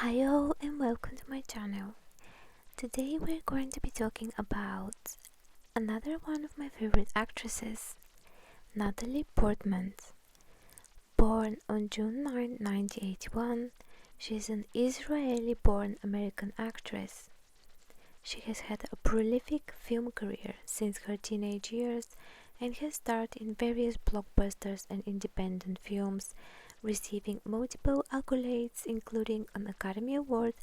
Hi all and welcome to my channel. Today we're going to be talking about another one of my favorite actresses, Natalie Portman. Born on June 9, 1981, she is an Israeli-born American actress. She has had a prolific film career since her teenage years and has starred in various blockbusters and independent films, receiving multiple accolades including an Academy Award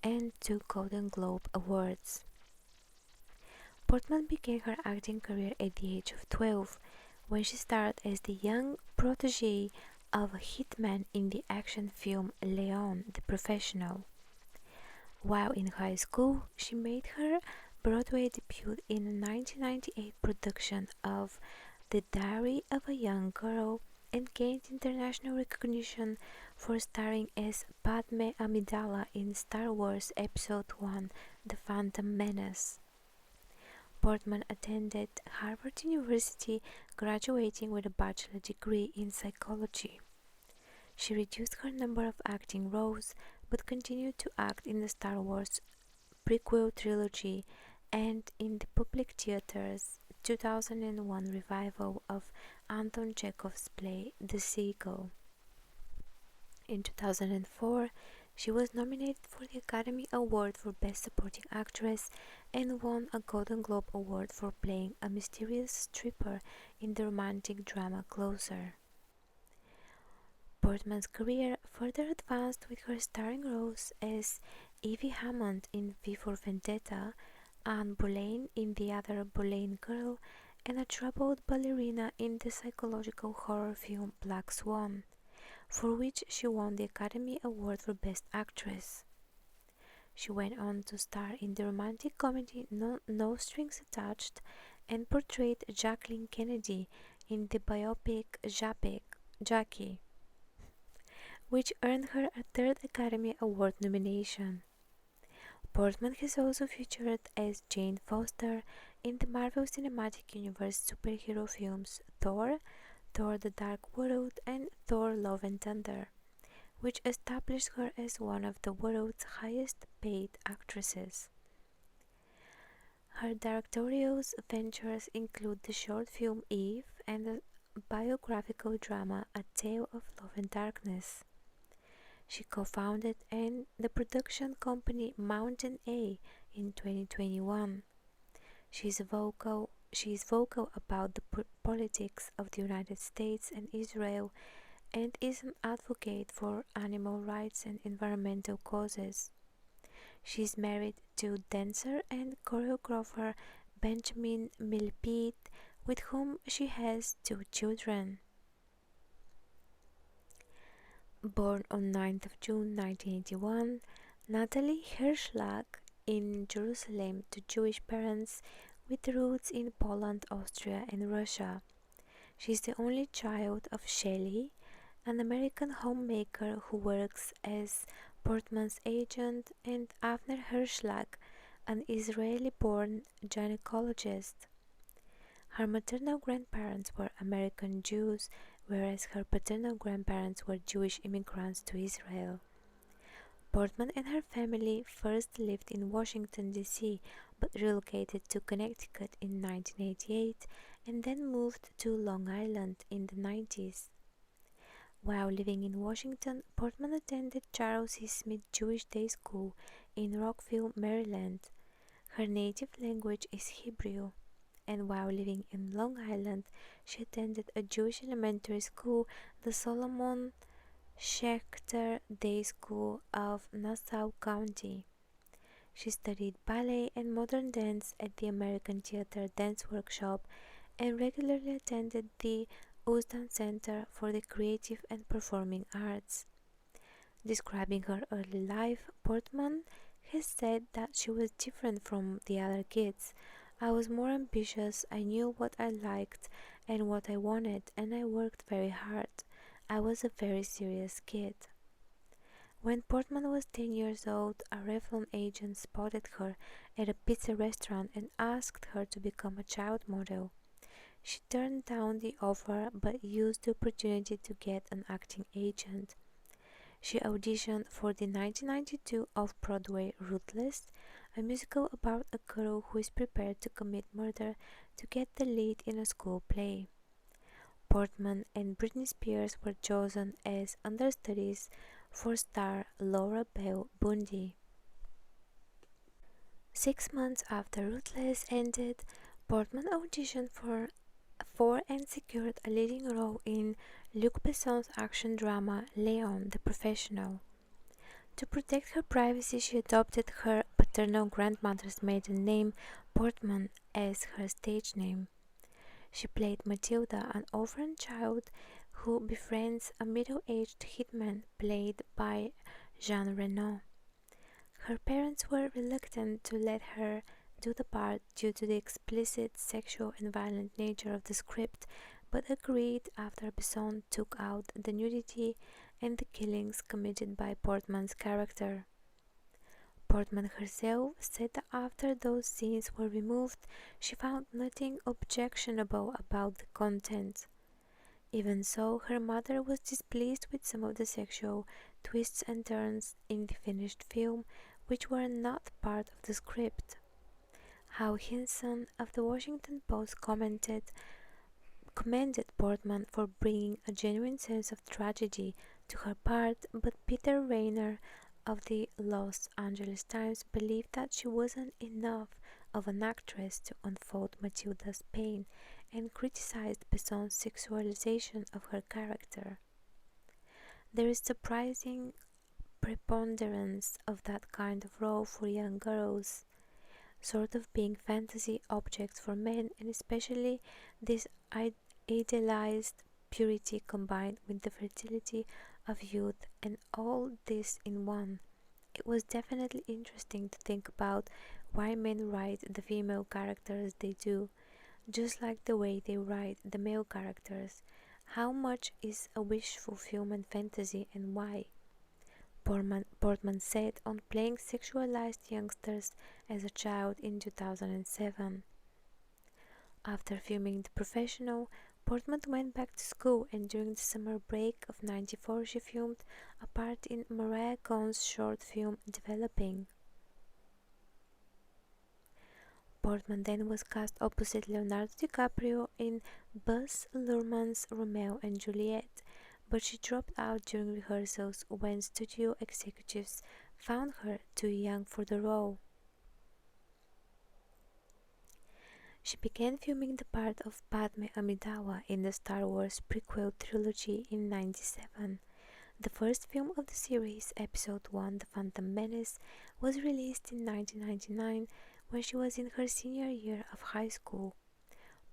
and 2 Golden Globe Awards. Portman began her acting career at the age of 12 when she starred as the young protege of a hitman in the action film Leon the Professional. While in high school, she made her Broadway debut in a 1998 production of The Diary of a Young Girl and gained international recognition for starring as Padme Amidala in Star Wars Episode I The Phantom Menace. Portman attended Harvard University, graduating with a bachelor degree in psychology. She reduced her number of acting roles but continued to act in the Star Wars prequel trilogy and in the public theater's 2001 revival of Anton Chekhov's play The Seagull. In 2004, she was nominated for the Academy Award for Best Supporting Actress and won a Golden Globe Award for playing a mysterious stripper in the romantic drama Closer. Portman's career further advanced with her starring roles as Evie Hammond in V for Vendetta, Anne Boleyn in The Other Boleyn Girl, and a troubled ballerina in the psychological horror film Black Swan, for which she won the Academy Award for Best Actress. She went on to star in the romantic comedy No Strings Attached and portrayed Jacqueline Kennedy in the biopic Jackie, which earned her a third Academy Award nomination. Portman has also featured as Jane Foster in the Marvel Cinematic Universe superhero films Thor, Thor the Dark World, and Thor Love and Thunder, which established her as one of the world's highest paid actresses. Her directorial ventures include the short film Eve and the biographical drama A Tale of Love and Darkness. She co-founded the production company Mountain A in 2021. She is vocal about the politics of the United States and Israel and is an advocate for animal rights and environmental causes. She is married to dancer and choreographer Benjamin Millepied, with whom she has 2 children. Born on 9th of June 1981, Natalie Hirschlag in Jerusalem to Jewish parents with roots in Poland, Austria, and Russia. She is the only child of Shelley, an American homemaker who works as Portman's agent, and Avner Hirschlag, an Israeli-born gynecologist. Her maternal grandparents were American Jews, whereas her paternal grandparents were Jewish immigrants to Israel. Portman and her family first lived in Washington, D.C., but relocated to Connecticut in 1988 and then moved to Long Island in the 90s. While living in Washington, Portman attended Charles C. Smith Jewish Day School in Rockville, Maryland. Her native language is Hebrew, and while living in Long Island, she attended a Jewish elementary school, the Solomon Schechter Day School of Nassau County. She studied ballet and modern dance at the American Theater Dance Workshop and regularly attended the Usdan Center for the Creative and Performing Arts. Describing her early life, Portman has said that she was different from the other kids. I was more ambitious, I knew what I liked and what I wanted, and I worked very hard. I was a very serious kid. When Portman was 10 years old, a Revlon agent spotted her at a pizza restaurant and asked her to become a child model. She turned down the offer but used the opportunity to get an acting agent. She auditioned for the 1992 off-Broadway Ruthless, a musical about a girl who is prepared to commit murder to get the lead in a school play. Portman and Britney Spears were chosen as understudies for star Laura Bell Bundy. 6 months after Ruthless ended, Portman auditioned for and secured a leading role in Luc Besson's action drama Leon the Professional. To protect her privacy, she adopted her paternal grandmother's maiden name, Portman, as her stage name. She played Matilda, an orphan child who befriends a middle-aged hitman played by Jean Reno. Her parents were reluctant to let her do the part due to the explicit sexual and violent nature of the script, but agreed after Besson took out the nudity and the killings committed by Portman's character. Portman herself said that after those scenes were removed, she found nothing objectionable about the content. Even so, her mother was displeased with some of the sexual twists and turns in the finished film, which were not part of the script. Hal Hinson of the Washington Post commended Portman for bringing a genuine sense of tragedy to her part, but Peter Rayner of the Los Angeles Times believed that she wasn't enough of an actress to unfold Matilda's pain and criticized Besson's sexualization of her character. There is surprising preponderance of that kind of role for young girls, sort of being fantasy objects for men, and especially this idealized purity combined with the fertility of youth, and all this in one. It was definitely interesting to think about why men write the female characters they do, just like the way they write the male characters. How much is a wish fulfillment fantasy and why? Portman said on playing sexualized youngsters as a child in 2007. After filming The Professional, Portman went back to school, and during the summer break of '94 she filmed a part in Mariah Cohn's short film Developing. Portman then was cast opposite Leonardo DiCaprio in Baz Luhrmann's Romeo and Juliet, but she dropped out during rehearsals when studio executives found her too young for the role. She began filming the part of Padme Amidala in the Star Wars prequel trilogy in '97. The first film of the series, Episode 1, The Phantom Menace, was released in 1999 when she was in her senior year of high school.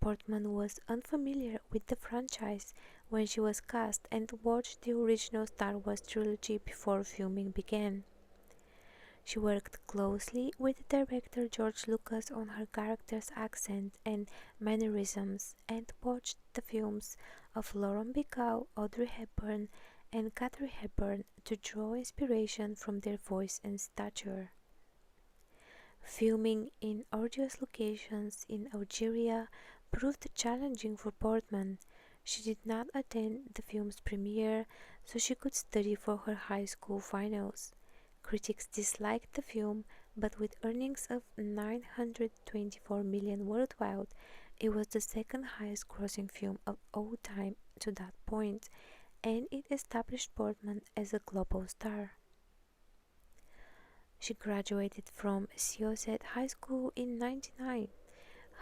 Portman was unfamiliar with the franchise when she was cast and watched the original Star Wars trilogy before filming began. She worked closely with director George Lucas on her character's accent and mannerisms, and watched the films of Lauren Bacall, Audrey Hepburn, and Katharine Hepburn to draw inspiration from their voice and stature. Filming in arduous locations in Algeria proved challenging for Portman. She did not attend the film's premiere, so she could study for her high school finals. Critics disliked the film, but with earnings of $924 million worldwide, it was the second highest grossing film of all time to that point, and it established Portman as a global star. She graduated from Syosset High School in '99.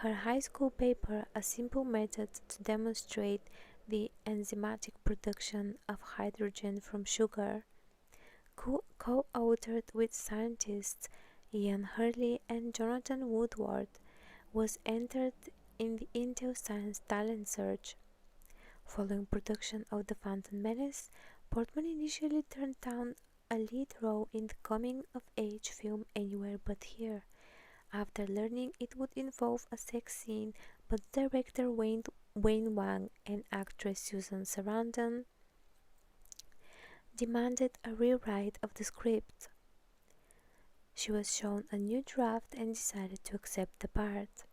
Her high school paper, A Simple Method to Demonstrate the Enzymatic Production of Hydrogen from Sugar, co-authored with scientists Ian Hurley and Jonathan Woodward, was entered in the Intel Science Talent Search. Following production of The Phantom Menace, Portman initially turned down a lead role in the coming-of-age film Anywhere But Here, after learning it would involve a sex scene, but director Wayne Wang and actress Susan Sarandon demanded a rewrite of the script. She was shown a new draft and decided to accept the part.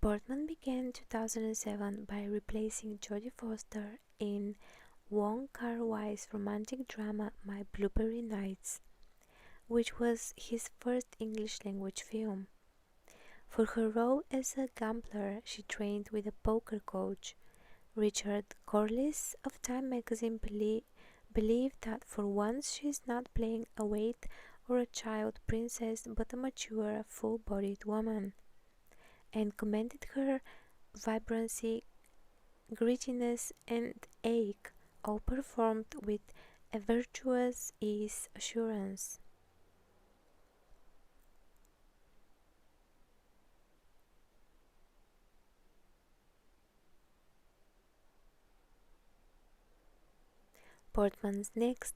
Portman began 2007 by replacing Jodie Foster in Wong Kar-wai's romantic drama My Blueberry Nights, which was his first English-language film. For her role as a gambler, she trained with a poker coach. Richard Corliss of Time magazine believed that for once she is not playing a wait or a child princess but a mature, full-bodied woman, and commended her vibrancy, grittiness, and ache, all performed with a virtuous ease assurance. Portman's next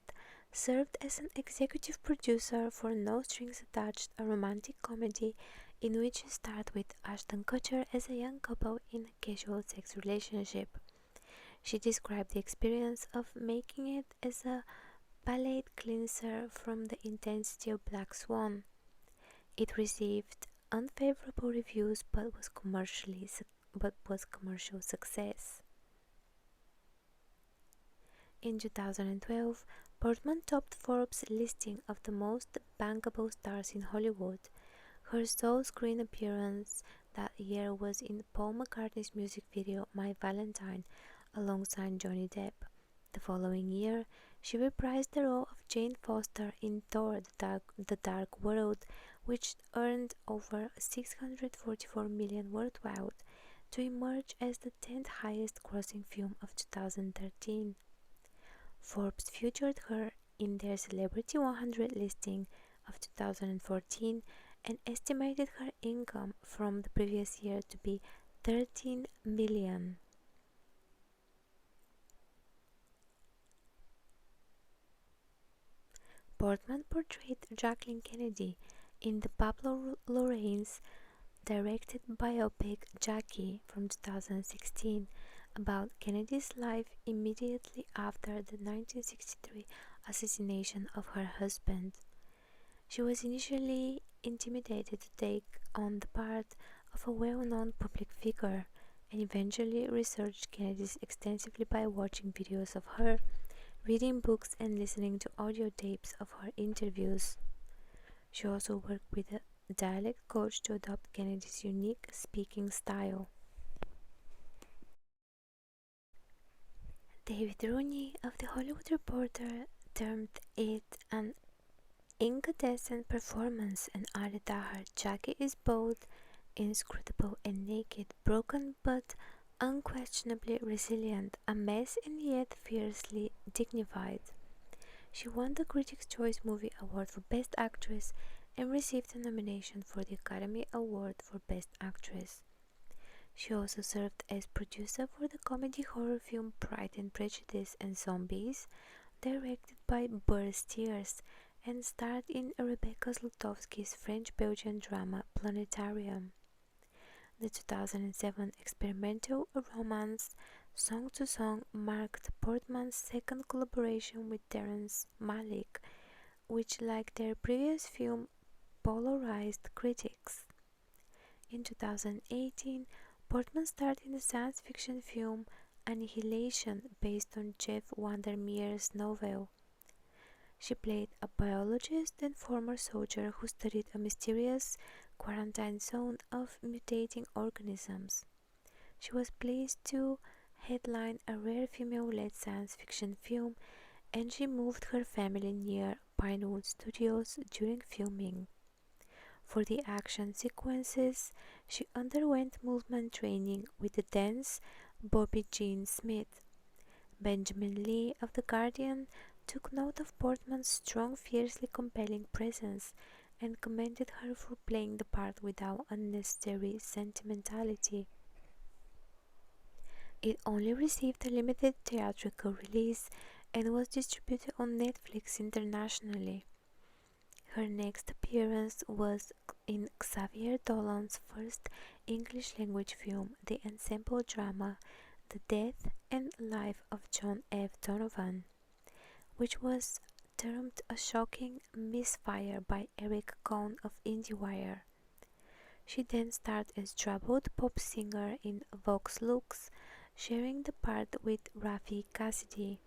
served as an executive producer for No Strings Attached, a romantic comedy in which she starred with Ashton Kutcher as a young couple in a casual sex relationship. She described the experience of making it as a palate cleanser from the intensity of Black Swan. It received unfavorable reviews but was commercial success. In 2012, Portman topped Forbes' listing of the most bankable stars in Hollywood. Her sole screen appearance that year was in Paul McCartney's music video My Valentine alongside Johnny Depp. The following year, she reprised the role of Jane Foster in Thor the Dark World, which earned over $644 million worldwide, to emerge as the 10th highest grossing film of 2013. Forbes featured her in their Celebrity 100 listing of 2014 and estimated her income from the previous year to be $13 million. Portman portrayed Jacqueline Kennedy in the Pablo Larraín's directed biopic Jackie from 2016 about Kennedy's life immediately after the 1963 assassination of her husband. She was initially intimidated to take on the part of a well-known public figure and eventually researched Kennedy extensively by watching videos of her, reading books and listening to audio tapes of her interviews. She also worked with a dialect coach to adopt Kennedy's unique speaking style. David Rooney of The Hollywood Reporter termed it an incandescent performance and added that her Jackie is both inscrutable and naked, broken but unquestionably resilient, a mess and yet fiercely dignified. She won the Critics' Choice Movie Award for Best Actress and received a nomination for the Academy Award for Best Actress. She also served as producer for the comedy horror film Pride and Prejudice and Zombies, directed by Burr Steers, and starred in Rebecca Zlotowski's French-Belgian drama Planetarium. The 2007 experimental romance Song to Song marked Portman's second collaboration with Terrence Malick, which, like their previous film, polarized critics. In 2018, Portman starred in the science fiction film Annihilation based on Jeff Vandermeer's novel. She played a biologist and former soldier who studied a mysterious quarantine zone of mutating organisms. She was pleased to headline a rare female-led science fiction film, and she moved her family near Pinewood Studios during filming. For the action sequences, she underwent movement training with the dense Bobby Jean Smith. Benjamin Lee of The Guardian took note of Portman's strong, fiercely compelling presence and commended her for playing the part without unnecessary sentimentality. It only received a limited theatrical release and was distributed on Netflix internationally. Her next appearance was in Xavier Dolan's first English-language film, the ensemble drama The Death and Life of John F. Donovan, which was termed a shocking misfire by Eric Kohn of IndieWire. She then starred as troubled pop singer in Vox Lux, sharing the part with Rafi Cassidy.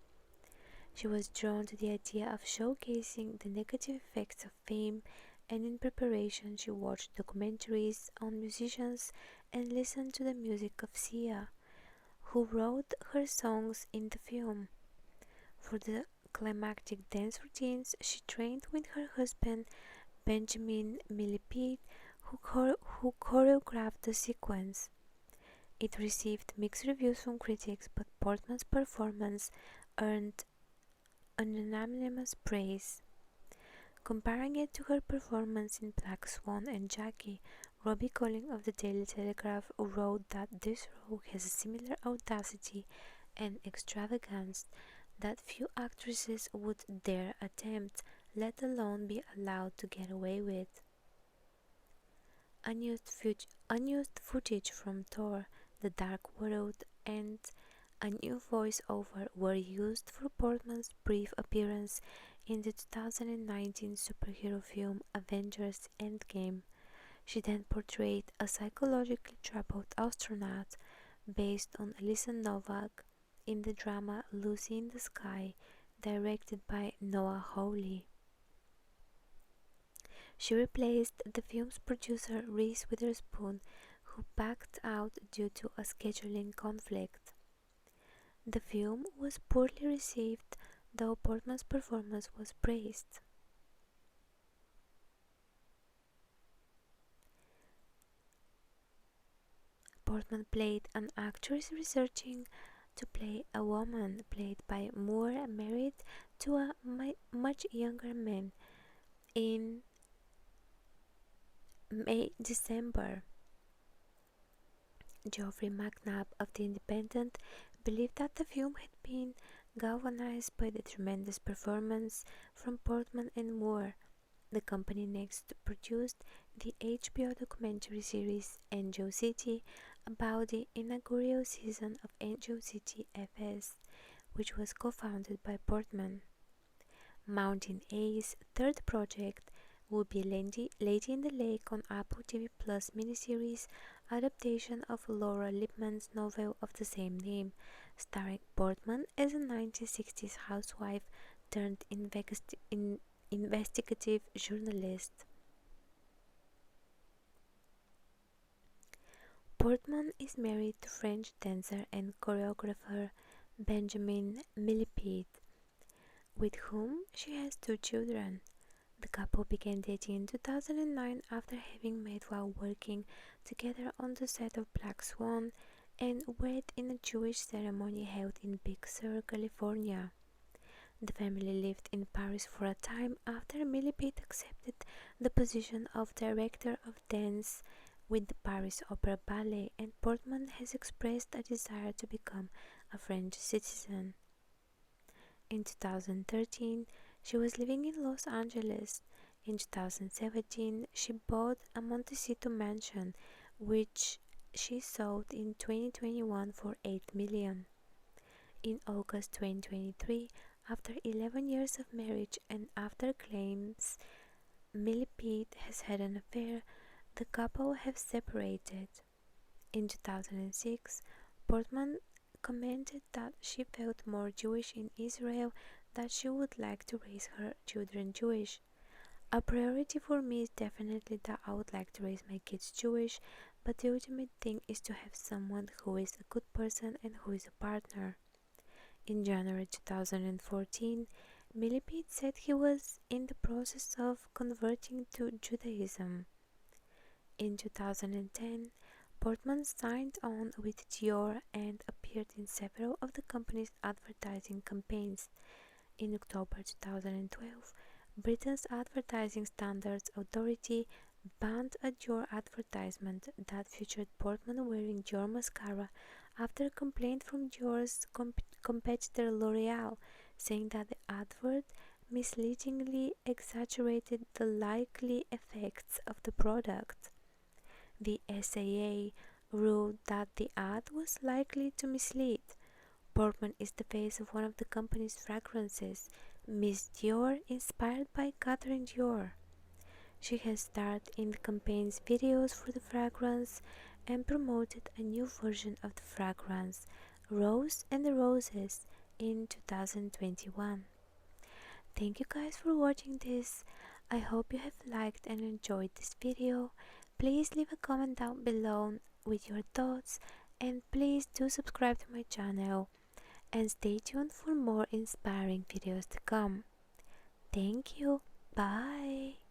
She was drawn to the idea of showcasing the negative effects of fame, and in preparation she watched documentaries on musicians and listened to the music of Sia, who wrote her songs in the film. For the climactic dance routines, she trained with her husband Benjamin Millepied, who choreographed the sequence. It received mixed reviews from critics, but Portman's performance earned unanimous praise. Comparing it to her performance in Black Swan and Jackie, Robbie Collins of the Daily Telegraph wrote that this role has a similar audacity and extravagance that few actresses would dare attempt, let alone be allowed to get away with. Unused footage from Thor, The Dark World, and a new voice-over were used for Portman's brief appearance in the 2019 superhero film Avengers Endgame. She then portrayed a psychologically troubled astronaut based on Alison Novak in the drama Lucy in the Sky, directed by Noah Hawley. She replaced the film's producer Reese Witherspoon, who backed out due to a scheduling conflict. The film was poorly received, though Portman's performance was praised. Portman played an actress researching to play a woman played by Moore married to a much younger man in December. Geoffrey McNabb of The Independent believed that the film had been galvanized by the tremendous performance from Portman and Moore. The company next produced the HBO documentary series Angel City about the inaugural season of Angel City FS, which was co-founded by Portman. Mountain A's third project would be Lady in the Lake on Apple TV Plus miniseries adaptation of Laura Lippman's novel of the same name, starring Portman as a 1960s housewife turned investigative journalist. Portman is married to French dancer and choreographer Benjamin Millepied, with whom she has two children. The couple began dating in 2009 after having met while working together on the set of Black Swan, and wed in a Jewish ceremony held in Big Sur, California. The family lived in Paris for a time after Millepied accepted the position of director of dance with the Paris Opera Ballet, and Portman has expressed a desire to become a French citizen. In 2013, she was living in Los Angeles. In 2017, she bought a Montecito mansion, which she sold in 2021 for $8 million. In August 2023, after 11 years of marriage and after claims Millepied has had an affair, the couple have separated. In 2006, Portman commented that she felt more Jewish in Israel, that she would like to raise her children Jewish. A priority for me is definitely that I would like to raise my kids Jewish, but the ultimate thing is to have someone who is a good person and who is a partner. In January 2014, Millepied said he was in the process of converting to Judaism. In 2010, Portman signed on with Dior and appeared in several of the company's advertising campaigns. In October 2012, Britain's Advertising Standards Authority banned a Dior advertisement that featured Portman wearing Dior mascara after a complaint from Dior's competitor L'Oreal, saying that the advert misleadingly exaggerated the likely effects of the product. The SAA ruled that the ad was likely to mislead. Portman is the face of one of the company's fragrances, Miss Dior, inspired by Catherine Dior. She has starred in the campaign's videos for the fragrance and promoted a new version of the fragrance, Rose and the Roses, in 2021. Thank you guys for watching this. I hope you have liked and enjoyed this video. Please leave a comment down below with your thoughts, and please do subscribe to my channel and stay tuned for more inspiring videos to come. Thank you. Bye.